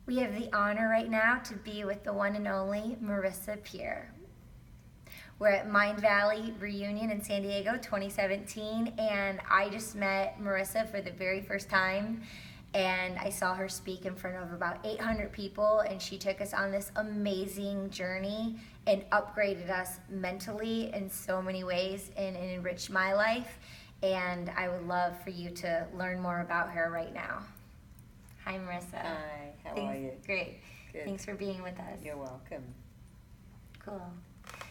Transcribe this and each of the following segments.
We have the honor right now to be with the one and only Marisa Peer. We're at MindValley Reunion in San Diego 2017, and I just met Marisa for the very first time, and I saw her speak in front of about 800 people, and she took us on this amazing journey and upgraded us mentally in so many ways and enriched my life, and I would love for you to learn more about her right now. Hi, Marisa. Hi, how are you? Great. Good. Thanks for being with us. You're welcome. Cool.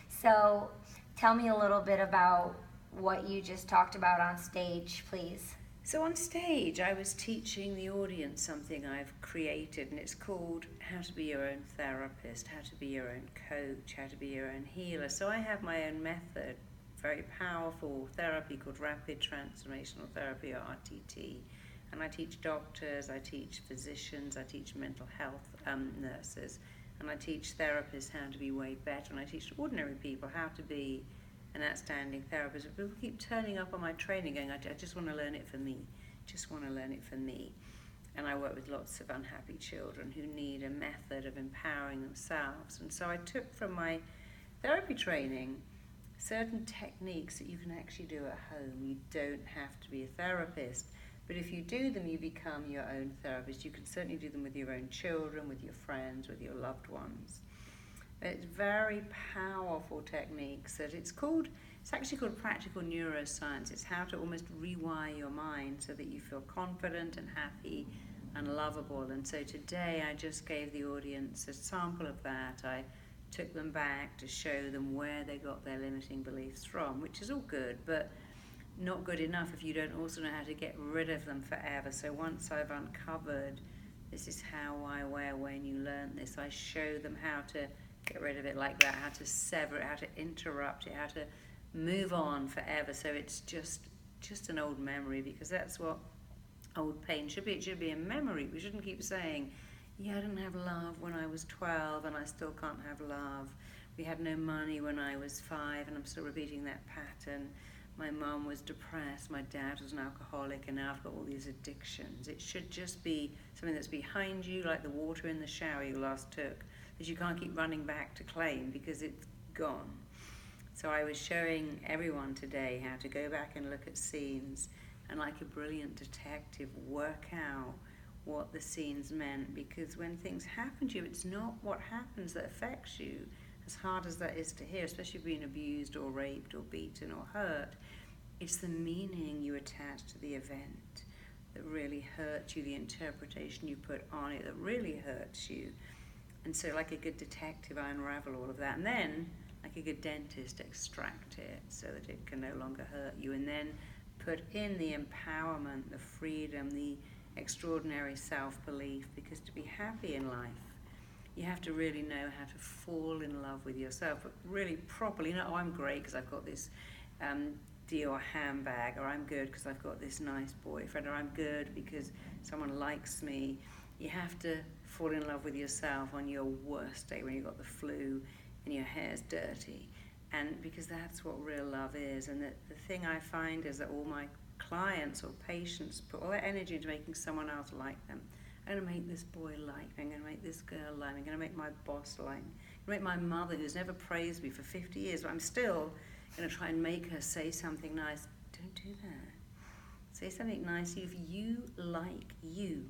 So, tell me a little bit about what you just talked about on stage, please. So on stage, I was teaching the audience something I've created, and it's called How to Be Your Own Therapist, How to Be Your Own Coach, How to Be Your Own Healer. So I have my own method, very powerful therapy called Rapid Transformational Therapy, or RTT. And I teach doctors, I teach physicians, I teach mental health nurses, and I teach therapists how to be way better, and I teach ordinary people how to be an outstanding therapist. People keep turning up on my training going, I just want to learn it for me, just want to learn it for me. And I work with lots of unhappy children who need a method of empowering themselves. And so I took from my therapy training certain techniques that you can actually do at home. You don't have to be a therapist. But if you do them, you become your own therapist. You can certainly do them with your own children, with your friends, with your loved ones. It's very powerful techniques that it's actually called practical neuroscience. It's how to almost rewire your mind so that you feel confident and happy and lovable. And so today I just gave the audience a sample of that. I took them back to show them where they got their limiting beliefs from, which is all good, but not good enough if you don't also know how to get rid of them forever. So once I've uncovered, this is how, why, where, when you learn this, I show them how to get rid of it like that, how to sever it, how to interrupt it, how to move on forever. So it's just an old memory, because that's what old pain should be. It should be a memory. We shouldn't keep saying, yeah, I didn't have love when I was 12 and I still can't have love. We had no money when I was 5 and I'm still repeating that pattern. My mum was depressed, my dad was an alcoholic, and now I've got all these addictions. It should just be something that's behind you, like the water in the shower you last took, that you can't keep running back to claim because it's gone. So I was showing everyone today how to go back and look at scenes and, like a brilliant detective, work out what the scenes meant, because when things happen to you, it's not what happens that affects you, as hard as that is to hear, especially being abused or raped or beaten or hurt. It's the meaning you attach to the event that really hurts you, the interpretation you put on it that really hurts you. And so like a good detective, I unravel all of that, and then like a good dentist, extract it so that it can no longer hurt you, and then put in the empowerment, the freedom, the extraordinary self-belief, because to be happy in life, you have to really know how to fall in love with yourself, but really properly. Oh, I'm great because I've got this Dior handbag, or I'm good because I've got this nice boyfriend, or I'm good because someone likes me. You have to fall in love with yourself on your worst day, when you've got the flu and your hair's dirty, and because that's what real love is. And the thing I find is that all my clients or patients put all their energy into making someone else like them. I'm going to make this boy like me, I'm going to make this girl like me, I'm going to make my boss like me, I'm going to make my mother, who's never praised me for 50 years, but I'm still going to try and make her say something nice. Don't do that. Say something nice if you like you.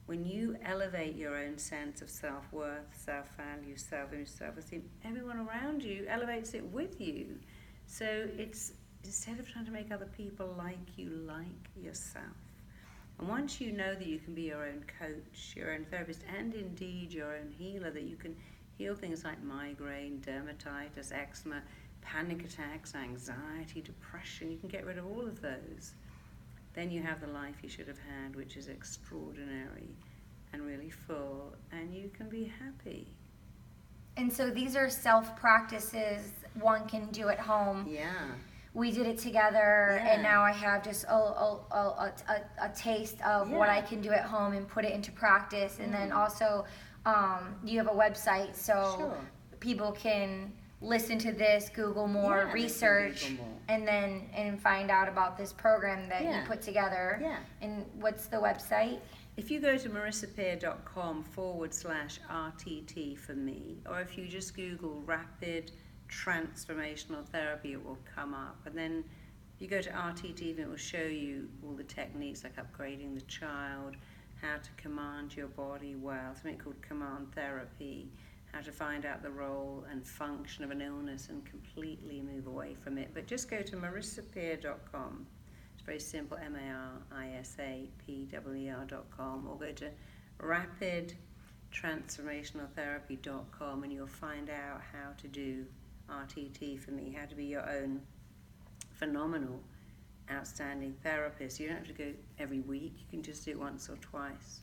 When you elevate your own sense of self-worth, self-value, self-image, self-esteem, everyone around you elevates it with you. So it's, instead of trying to make other people like you, like yourself. And once you know that you can be your own coach, your own therapist, and indeed your own healer, that you can heal things like migraine, dermatitis, eczema, panic attacks, anxiety, depression, you can get rid of all of those, then you have the life you should have had, which is extraordinary and really full, and you can be happy. And so these are self-practices one can do at home. Yeah. We did it together, Yeah. and now I have just a taste of what I can do at home and put it into practice. And then also, you have a website, so Sure. people can listen to this, Google more, Yeah, research, Google more. and find out about this program that Yeah. you put together. Yeah. And what's the website? If you go to marisapeer.com/RTT for me, or if you just Google rapid transformational therapy, it will come up. And then if you go to RTT, it will show you all the techniques like upgrading the child, how to command your body well, something called command therapy, how to find out the role and function of an illness and completely move away from it. But just go to marisapeer.com. It's very simple, MARISAPEER.com, or go to rapidtransformationaltherapy.com, and you'll find out how to do RTT for me, how to be your own phenomenal, outstanding therapist. You don't have to go every week, you can just do it once or twice,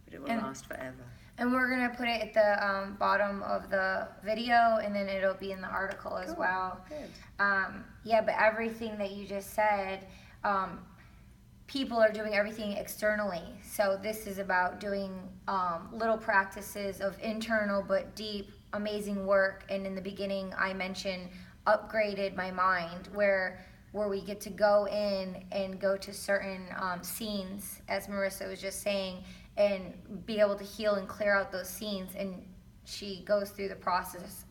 but it will last forever. And we're going to put it at the bottom of the video, and then it'll be in the article as well. Good. Yeah, but everything that you just said, people are doing everything externally. So this is about doing little practices of internal but deep, amazing work. And in the beginning, I mentioned upgraded my mind, where we get to go in and go to certain scenes, as Marisa was just saying, and be able to heal and clear out those scenes. And she goes through the process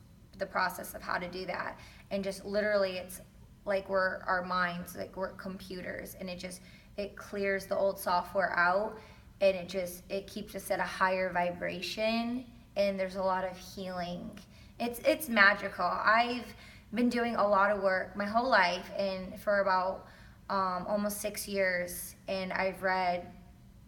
of how to do that. And just literally, it's like our minds, like we're computers, and it clears the old software out, and it keeps us at a higher vibration, and there's a lot of healing. It's magical. I've been doing a lot of work my whole life, and for about almost 6 years, and I've read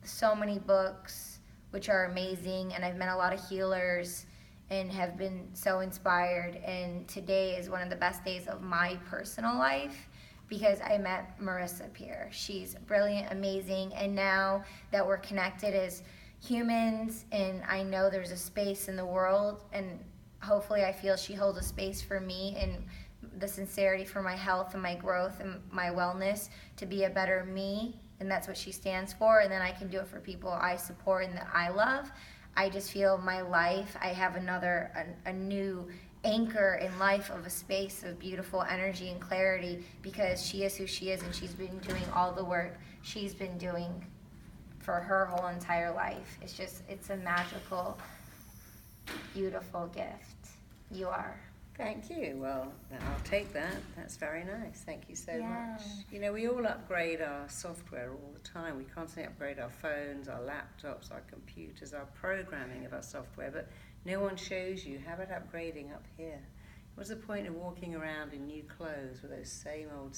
so many books which are amazing, and I've met a lot of healers and have been so inspired. And today is one of the best days of my personal life because I met Marisa Peer. She's brilliant, amazing, and now that we're connected as humans, and I know there's a space in the world, and hopefully I feel she holds a space for me and the sincerity for my health and my growth and my wellness to be a better me, and that's what she stands for. And then I can do it for people I support and that I love. I just feel my life, I have a new anchor in life of a space of beautiful energy and clarity, because she is who she is, and she's been doing all the work she's been doing for her whole entire life. It's a magical, beautiful gift. You are. Thank you. Well, I'll take that. That's very nice. Thank you so Yeah. much. You know, we all upgrade our software all the time. We constantly upgrade our phones, our laptops, our computers, our programming of our software, but no one shows you. How about upgrading up here? What's the point of walking around in new clothes with those same old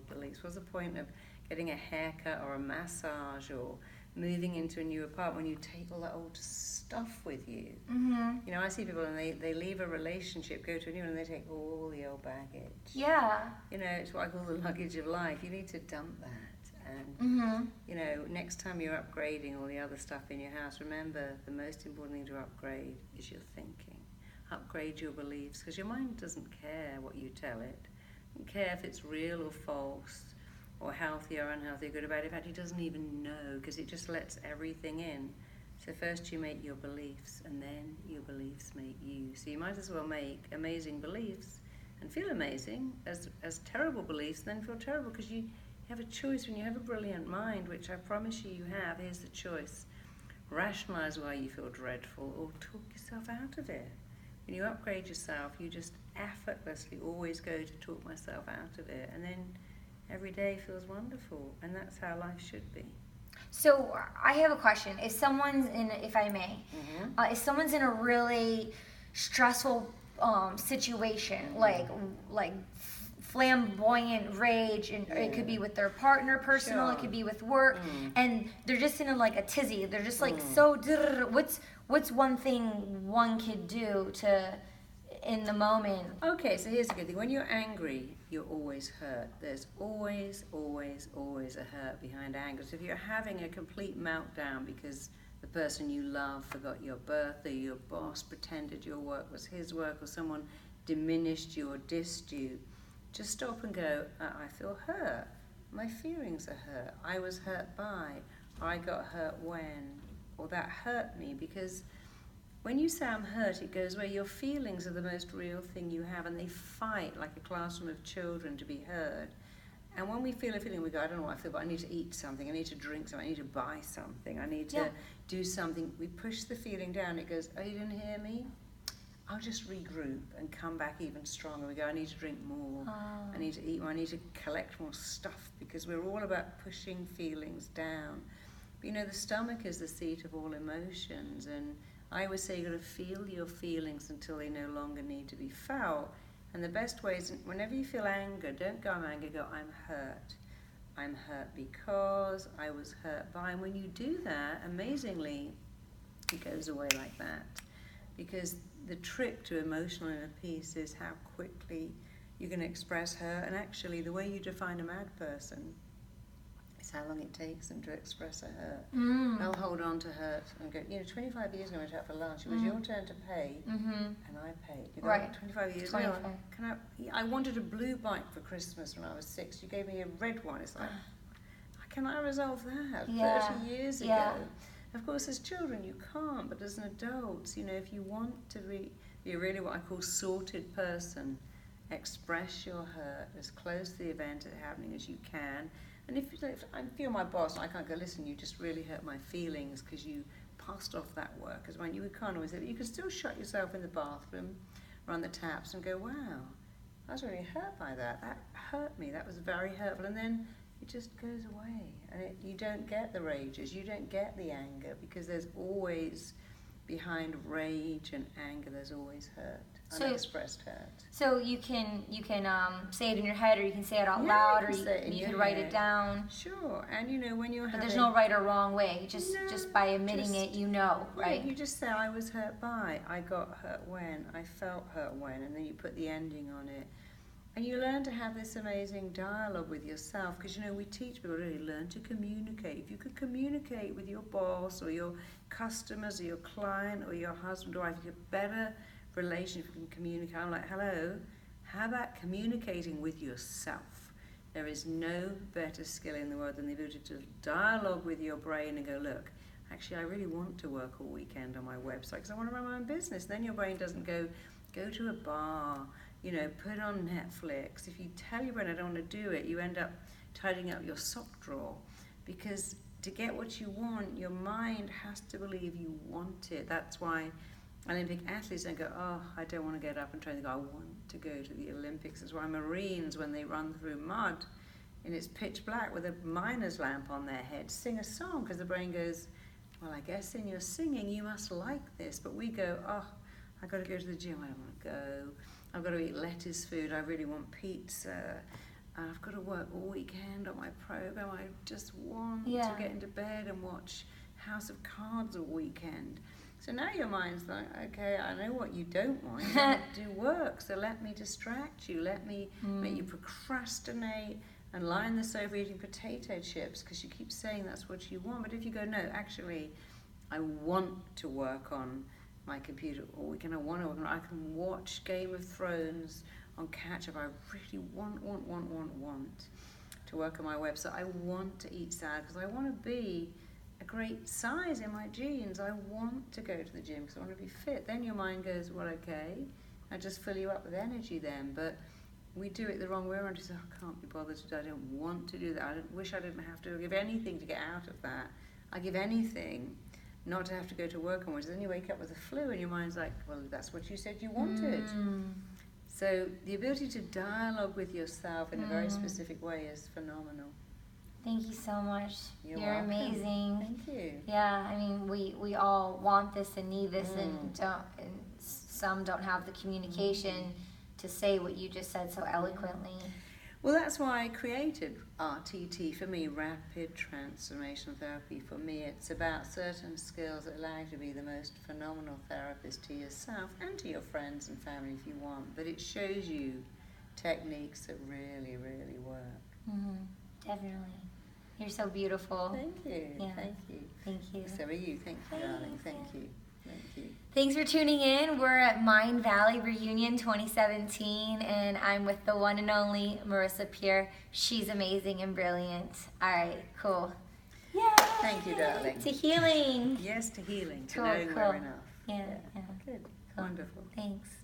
beliefs? What's the point of getting a haircut or a massage or moving into a new apartment when you take all that old stuff with you? Mm-hmm. You know, I see people and they leave a relationship, go to a new one, and they take all the old baggage. Yeah. You know, it's what I call the luggage of life. You need to dump that. And, Mm-hmm. you know, next time you're upgrading all the other stuff in your house, remember the most important thing to upgrade is your thinking. Upgrade your beliefs, because your mind doesn't care what you tell it. It doesn't care if it's real or false, or healthy or unhealthy, good or bad. In fact, it doesn't even know, because it just lets everything in. So first you make your beliefs, and then your beliefs make you. So you might as well make amazing beliefs and feel amazing as terrible beliefs, and then feel terrible, because you have a choice when you have a brilliant mind, which I promise you have. Here's the choice. Rationalize why you feel dreadful, or talk yourself out of it. When you upgrade yourself, you just effortlessly always go to talk myself out of it, and then every day feels wonderful, and that's how life should be. So I have a question. If someone's if I may, if someone's in a really stressful situation, like flamboyant rage, and it could be with their partner, personal, it could be with work, and they're just in a tizzy. They're just so. What's one thing one could do to, in the moment? Okay, so here's the good thing. When you're angry, you're always hurt. There's always a hurt behind anger. So if you're having a complete meltdown because the person you love forgot your birthday, your boss pretended your work was his work, or someone diminished you or dissed you, just stop and go, I feel hurt. My feelings are hurt. I was hurt by. I got hurt when. Or that hurt me, because when you say I'm hurt, it goes where your feelings are the most real thing you have, and they fight like a classroom of children to be heard. And when we feel a feeling, we go, I don't know what I feel, but I need to eat something, I need to drink something, I need to buy something, I need to do something. We push the feeling down, it goes, oh, you didn't hear me? I'll just regroup and come back even stronger. We go, I need to drink more, I need to eat more, I need to collect more stuff, because we're all about pushing feelings down. But you know, the stomach is the seat of all emotions, and I always say you've got to feel your feelings until they no longer need to be felt. And the best way is, whenever you feel anger, don't go, I'm angry, go, I'm hurt. I'm hurt because I was hurt by. And when you do that, amazingly, it goes away like that. Because the trick to emotional inner peace is how quickly you can express hurt. And actually, the way you define a mad person is how long it takes them to express a hurt. They'll hold on to hurt and go, 25 years ago I went out for lunch, it was your turn to pay, and I paid. You go, Right. 25 years 25. ago, I wanted a blue bike for Christmas when I was 6, you gave me a red one. It's like, can I resolve that 30 years ago? Of course, as children you can't, but as an adult, if you want to be a really what I call sorted person, express your hurt as close to the event happening as you can. And if you're my boss, I can't go, listen, you just really hurt my feelings because you passed off that work. Because you can't always, you can still shut yourself in the bathroom, run the taps and go, wow, I was really hurt by that. That hurt me. That was very hurtful. And then it just goes away. And you don't get the rages. You don't get the anger, because there's always, behind rage and anger, there's always hurt. Unexpressed hurt. So you can say it in your head, or you can say it out loud, or you can write it down. Sure, and when you're but there's no right or wrong way. Just by admitting it, right? You just say, I was hurt by, I got hurt when, I felt hurt when, and then you put the ending on it. And you learn to have this amazing dialogue with yourself, because we teach people to really learn to communicate. If you could communicate with your boss or your customers or your client or your husband or wife, you get better relationship, you can communicate. I'm like, hello, how about communicating with yourself? There is no better skill in the world than the ability to dialogue with your brain and go, look, actually I really want to work all weekend on my website because I want to run my own business. Then your brain doesn't go to a bar, put on Netflix. If you tell your brain I don't want to do it, you end up tidying up your sock drawer, because to get what you want, your mind has to believe you want it. That's why Olympic athletes don't go, oh, I don't want to get up and train. They go, I want to go to the Olympics. That's why Marines, when they run through mud and it's pitch black with a miner's lamp on their head, sing a song, because the brain goes, well, I guess in your singing you must like this. But we go, oh, I've got to go to the gym. I don't want to go. I've got to eat lettuce food. I really want pizza. I've got to work all weekend on my program. I just want to get into bed and watch House of Cards all weekend. So now your mind's like, okay, I know what you don't want. You want to do work, so let me distract you. Let me make you procrastinate and lie on the sofa eating potato chips because you keep saying that's what you want. But if you go, no, actually, I want to work on my computer all weekend. I can watch Game of Thrones on catch-up. I really want to work on my website. I want to eat salad because I want to be a great size in my jeans. I want to go to the gym because I want to be fit. Then your mind goes, well, okay, I just fill you up with energy then. But we do it the wrong way around. You say, I can't be bothered to do. I don't want to do that. I wish I didn't have to. I give anything to get out of that. I give anything not to have to go to work on Wednesday. Then you wake up with a flu and your mind's like, well, that's what you said you wanted. So the ability to dialogue with yourself in a very specific way is phenomenal. Thank you so much. You're welcome. Amazing. Thank you. Yeah, I mean, we all want this and need this, and some don't have the communication to say what you just said so eloquently. Well, that's why I created RTT. For me, Rapid Transformational Therapy. For me, it's about certain skills that allow you to be the most phenomenal therapist to yourself and to your friends and family if you want. But it shows you techniques that really, really work. Definitely. You're so beautiful. Thank you. Yeah. Thank you. Thank you. So are you. Thank you, darling. Thank you. Thank you. Thanks for tuning in. We're at MindValley Reunion 2017, and I'm with the one and only Marisa Peer. She's amazing and brilliant. All right, cool. Yay! Thank you, darling. To healing. Yes, to healing. To Cool, knowing cool. we're enough. Yeah. Good. Cool. Wonderful. Thanks.